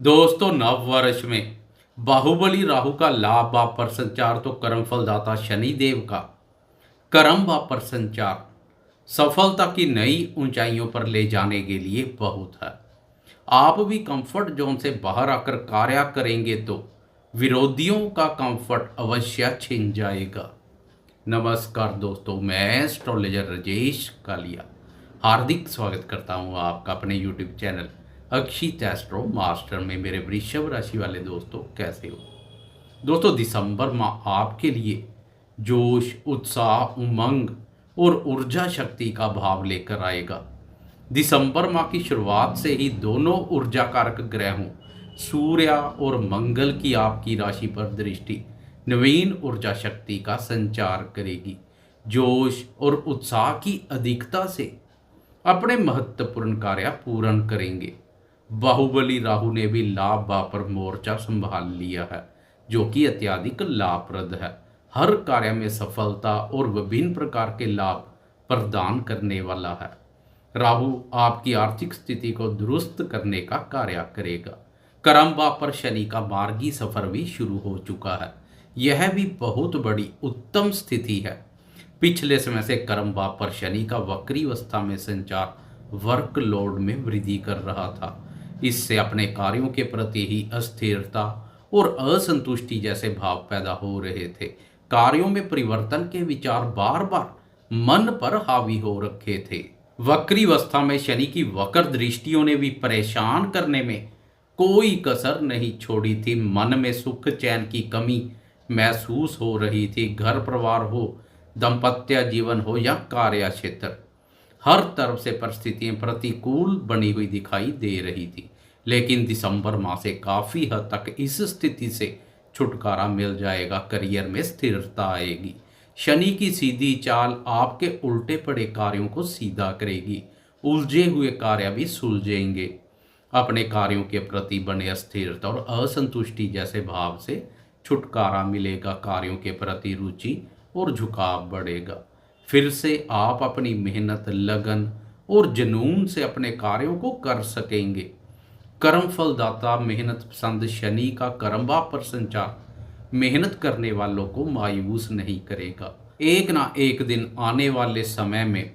दोस्तों, नव वर्ष में बाहुबली राहु का लाभ भाव पर संचार तो कर्म फलदाता शनिदेव का कर्म भाव पर संचार सफलता की नई ऊंचाइयों पर ले जाने के लिए बहुत है। आप भी कंफर्ट जोन से बाहर आकर कार्य करेंगे तो विरोधियों का कंफर्ट अवश्य छिन जाएगा। नमस्कार दोस्तों, मैं एस्ट्रोलॉजर राजेश कालिया हार्दिक स्वागत करता हूं आपका अपने यूट्यूब चैनल अक्षित एस्ट्रो मास्टर में। मेरे वृषभ राशि वाले दोस्तों, कैसे हो दोस्तों? दिसंबर माह आपके लिए जोश, उत्साह, उमंग और ऊर्जा शक्ति का भाव लेकर आएगा। दिसंबर माह की शुरुआत से ही दोनों ऊर्जा कारक ग्रहों सूर्य और मंगल की आपकी राशि पर दृष्टि नवीन ऊर्जा शक्ति का संचार करेगी। जोश और उत्साह की अधिकता से अपने महत्वपूर्ण कार्य पूर्ण करेंगे। बाहुबली राहु ने भी लाभ भाव पर मोर्चा संभाल लिया है, जो कि अत्यधिक लाभप्रद है। हर कार्य में सफलता और विभिन्न प्रकार के लाभ प्रदान करने वाला है। राहु आपकी आर्थिक स्थिति को दुरुस्त करने का कार्य करेगा। कर्म भाव पर शनि का मार्गी सफर भी शुरू हो चुका है। यह भी बहुत बड़ी उत्तम स्थिति है। पिछले समय से कर्म भाव पर शनि का वक्री अवस्था में संचार वर्कलोड में वृद्धि कर रहा था। इससे अपने कार्यों के प्रति ही अस्थिरता और असंतुष्टि जैसे भाव पैदा हो रहे थे। कार्यों में परिवर्तन के विचार बार बार मन पर हावी हो रखे थे। वक्री अवस्था में शनि की वक्र दृष्टियों ने भी परेशान करने में कोई कसर नहीं छोड़ी थी। मन में सुख चैन की कमी महसूस हो रही थी। घर परिवार हो, दाम्पत्य जीवन हो या कार्य क्षेत्र, हर तरफ से परिस्थितियां प्रतिकूल बनी हुई दिखाई दे रही थी। लेकिन दिसंबर माह से काफ़ी हद तक इस स्थिति से छुटकारा मिल जाएगा। करियर में स्थिरता आएगी। शनि की सीधी चाल आपके उल्टे पड़े कार्यों को सीधा करेगी। उलझे हुए कार्य भी सुलझेंगे। अपने कार्यों के प्रति बने अस्थिरता और असंतुष्टि जैसे भाव से छुटकारा मिलेगा। कार्यों के प्रति रुचि और झुकाव बढ़ेगा। फिर से आप अपनी मेहनत, लगन और जुनून से अपने कार्यों को कर सकेंगे। कर्म फलदाता मेहनत पसंद शनि का कर्म भाव पर संचार मेहनत करने वालों को मायूस नहीं करेगा। एक ना एक दिन आने वाले समय में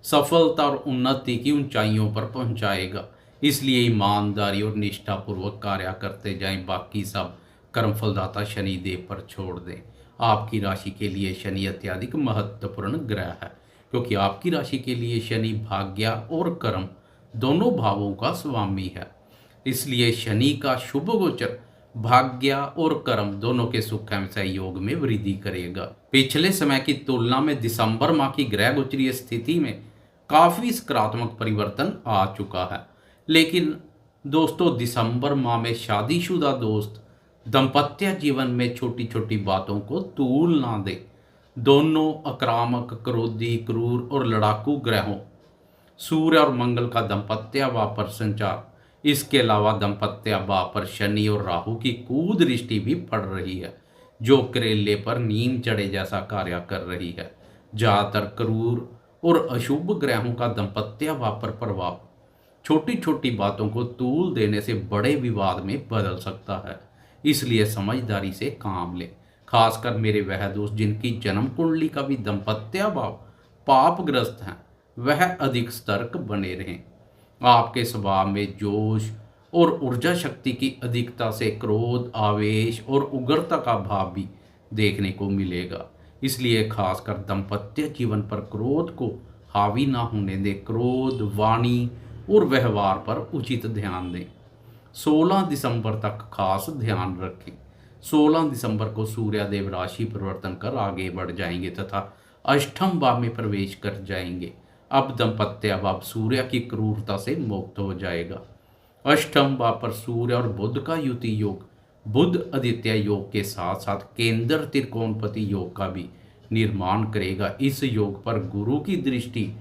सफलता और उन्नति की ऊंचाइयों पर पहुंचाएगा। इसलिए ईमानदारी और निष्ठापूर्वक कार्य करते जाएं। बाकी सब कर्म फलदाता शनि देव पर छोड़ दें। आपकी राशि के लिए शनि अत्यधिक महत्वपूर्ण ग्रह है, क्योंकि आपकी राशि के लिए शनि भाग्य और कर्म दोनों भावों का स्वामी है। इसलिए शनि का शुभ गोचर भाग्य और कर्म दोनों के सुख एवं सहयोग में वृद्धि करेगा। पिछले समय की तुलना में दिसंबर माह की ग्रह गोचरीय स्थिति में काफी सकारात्मक परिवर्तन आ चुका है। लेकिन दोस्तों, दिसंबर माह में शादीशुदा दोस्त दाम्पत्य जीवन में छोटी छोटी बातों को तूल ना दे। दोनों आक्रामक, क्रोधी, क्रूर और लड़ाकू ग्रहों सूर्य और मंगल का दाम्पत्य भाव पर संचार, इसके अलावा दाम्पत्य भाव पर शनि और राहु की कुदृष्टि भी पड़ रही है, जो करेले पर नीम चढ़े जैसा कार्य कर रही है। ज्यादातर क्रूर और अशुभ ग्रहों का दाम्पत्य भाव पर प्रभाव छोटी छोटी बातों को तूल देने से बड़े विवाद में बदल सकता है। इसलिए समझदारी से काम लें। खासकर मेरे वह दोस्त जिनकी जन्म कुंडली का भी दाम्पत्य भाव पापग्रस्त है, वह अधिक सतर्क बने रहें। आपके स्वभाव में जोश और ऊर्जा शक्ति की अधिकता से क्रोध, आवेश और उग्रता का भाव भी देखने को मिलेगा। इसलिए खासकर दाम्पत्य जीवन पर क्रोध को हावी ना होने दें। क्रोध, वाणी और व्यवहार पर उचित ध्यान दें। 16 दिसंबर तक खास ध्यान रखें। 16 दिसंबर को सूर्यदेव राशि परिवर्तन कर आगे बढ़ जाएंगे तथा अष्टम भाव में प्रवेश कर जाएंगे। अब दाम्पत्य भाव सूर्य की क्रूरता से मुक्त हो जाएगा। अष्टम भाव पर सूर्य और बुध का युति योग बुध आदित्य योग के साथ साथ केंद्र त्रिकोणपति योग का भी निर्माण करेगा। इस योग पर गुरु की दृष्टि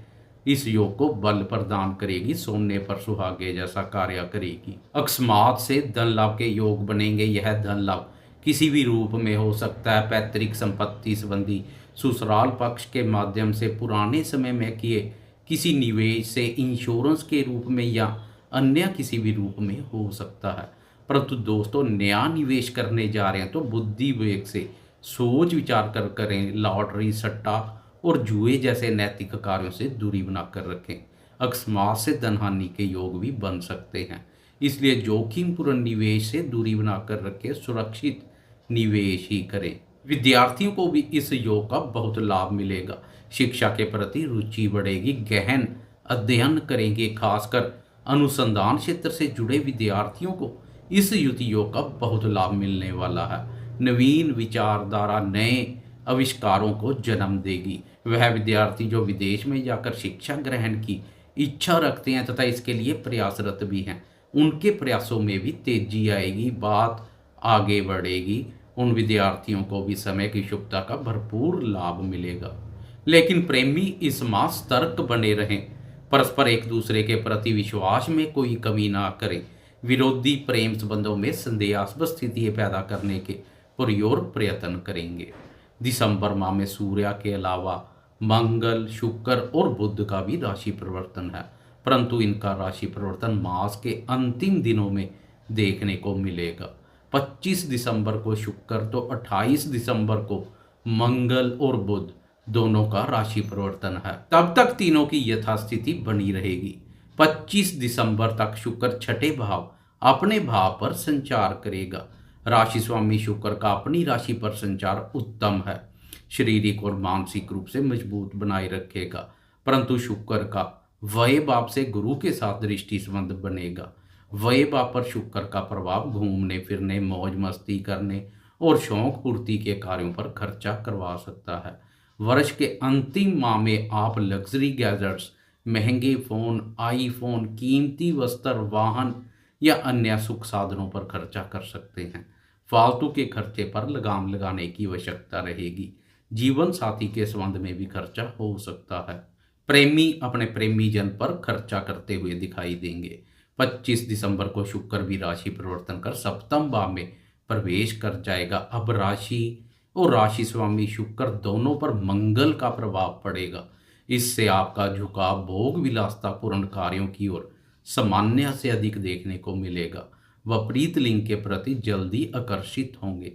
इस योग को बल प्रदान करेगी। सोने पर सुहागे जैसा कार्य करेगी। अकस्मात से धन लाभ के योग बनेंगे। यह धन लाभ किसी भी रूप में हो सकता है। पैतृक संपत्ति संबंधी, ससुराल पक्ष के माध्यम से, पुराने समय में किए किसी निवेश से, इंश्योरेंस के रूप में या अन्य किसी भी रूप में हो सकता है। परंतु दोस्तों नया निवेश करने जा रहे हैं तो बुद्धि विवेक से सोच विचार कर करें। लॉटरी, सट्टा और जुए जैसे नैतिक कार्यों से दूरी बनाकर रखें। अकस्मात से धन हानि के योग भी बन सकते हैं, इसलिए जोखिमपूर्ण निवेश से दूरी बनाकर रखें, सुरक्षित निवेश ही करें। विद्यार्थियों को भी इस योग का बहुत लाभ मिलेगा। शिक्षा के प्रति रुचि बढ़ेगी, गहन अध्ययन करेंगे। खासकर अनुसंधान क्षेत्र से जुड़े विद्यार्थियों को इस युति योग का बहुत लाभ मिलने वाला है। नवीन विचारधारा नए आविष्कारों को जन्म देगी। वह विद्यार्थी जो विदेश में जाकर शिक्षा ग्रहण की इच्छा रखते हैं तथा इसके लिए प्रयासरत भी हैं, उनके प्रयासों में भी तेजी आएगी, बात आगे बढ़ेगी। उन विद्यार्थियों को भी समय की शुभता का भरपूर लाभ मिलेगा। लेकिन प्रेमी इस माह सतर्क बने रहें, परस्पर एक दूसरे के प्रति विश्वास में कोई कमी ना करें। विरोधी प्रेम संबंधों में संदेहास्पद स्थिति पैदा करने के पुरजोर प्रयत्न करेंगे। दिसंबर माह में सूर्य के अलावा मंगल, शुक्र और बुध का भी राशि परिवर्तन है, परंतु इनका राशि परिवर्तन मास के अंतिम दिनों में देखने को मिलेगा। 25 दिसंबर को शुक्र तो 28 दिसंबर को मंगल और बुध दोनों का राशि परिवर्तन है। तब तक तीनों की यथास्थिति बनी रहेगी। 25 दिसंबर तक शुक्र छठे भाव अपने भाव पर संचार करेगा। राशि स्वामी शुक्र का अपनी राशि पर संचार उत्तम है, शारीरिक और मानसिक रूप से मजबूत बनाए रखेगा। परंतु शुक्र का व्यय भाव से गुरु के साथ दृष्टि संबंध बनेगा। व्यय भाव पर शुक्र का प्रभाव घूमने फिरने, मौज मस्ती करने और शौक पूर्ति के कार्यों पर खर्चा करवा सकता है। वर्ष के अंतिम माह में आप लग्जरी गैजेट्स, महंगे फोन, आईफोन, कीमती वस्त्र, वाहन या अन्य सुख साधनों पर खर्चा कर सकते हैं। फालतू के खर्चे पर लगाम लगाने की आवश्यकता रहेगी। जीवन साथी के संबंध में भी खर्चा हो सकता है। प्रेमी अपने प्रेमी जन पर खर्चा करते हुए दिखाई देंगे। 25 दिसंबर को शुक्र भी राशि परिवर्तन कर सप्तम भाव में प्रवेश कर जाएगा। अब राशि और राशि स्वामी शुक्र दोनों पर मंगल का प्रभाव पड़ेगा। इससे आपका झुकाव भोग विलासता पूर्ण कार्यों की ओर सामान्य से अधिक देखने को मिलेगा। विपरीत लिंग के प्रति जल्दी आकर्षित होंगे,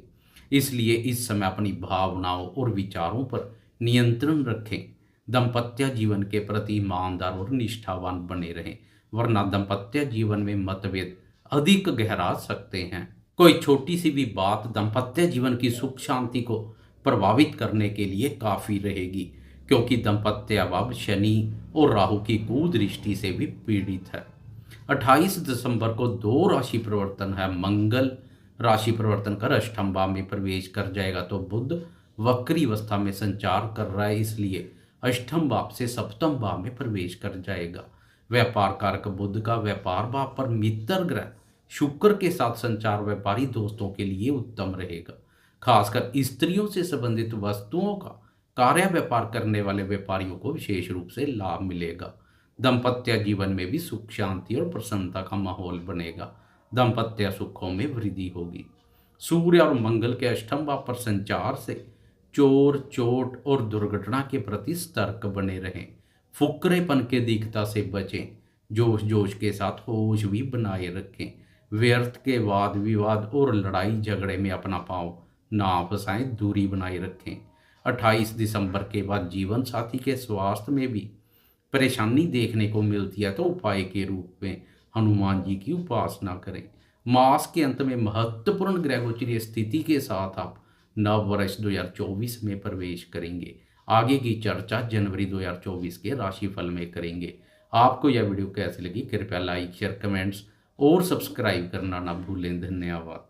इसलिए इस समय अपनी भावनाओं और विचारों पर नियंत्रण रखें। दाम्पत्य जीवन के प्रति ईमानदार और निष्ठावान बने रहें, वरना दाम्पत्य जीवन में मतभेद अधिक गहरा सकते हैं। कोई छोटी सी भी बात दाम्पत्य जीवन की सुख शांति को प्रभावित करने के लिए काफ़ी रहेगी, क्योंकि दाम्पत्य भाव शनि और राहु की कुदृष्टि से भी पीड़ित है। 28 दिसंबर को 2 राशि परिवर्तन है। मंगल राशि परिवर्तन कर अष्टम भाव में प्रवेश कर जाएगा, तो बुध वक्री अवस्था में संचार कर रहा है, इसलिए अष्टम भाव से सप्तम भाव में प्रवेश कर जाएगा। व्यापार कारक बुध का व्यापार भाव पर मित्र ग्रह शुक्र के साथ संचार व्यापारी दोस्तों के लिए उत्तम रहेगा। खासकर स्त्रियों से संबंधित वस्तुओं का कार्य व्यापार करने वाले व्यापारियों को विशेष रूप से लाभ मिलेगा। दाम्पत्य जीवन में भी सुख शांति और प्रसन्नता का माहौल बनेगा। दाम्पत्य सुखों में वृद्धि होगी। सूर्य और मंगल के अष्टम भाव पर संचार से चोर, चोट और दुर्घटना के प्रति सतर्क बने रहें। फुकरेपन के दिखता से बचें। जोश जोश के साथ होश भी बनाए रखें। व्यर्थ के वाद विवाद और लड़ाई झगड़े में अपना पांव ना फंसाएं, दूरी बनाए रखें। 28 दिसंबर के बाद जीवन साथी के स्वास्थ्य में भी परेशानी देखने को मिलती है, तो उपाय के रूप में हनुमान जी की उपासना करें। मास के अंत में महत्वपूर्ण ग्रहोचरीय स्थिति के साथ आप नव वर्ष 2024 में प्रवेश करेंगे। आगे की चर्चा जनवरी 2024 के राशिफल में करेंगे। आपको यह वीडियो कैसी लगी? कृपया लाइक, शेयर, कमेंट्स और सब्सक्राइब करना ना भूलें। धन्यवाद।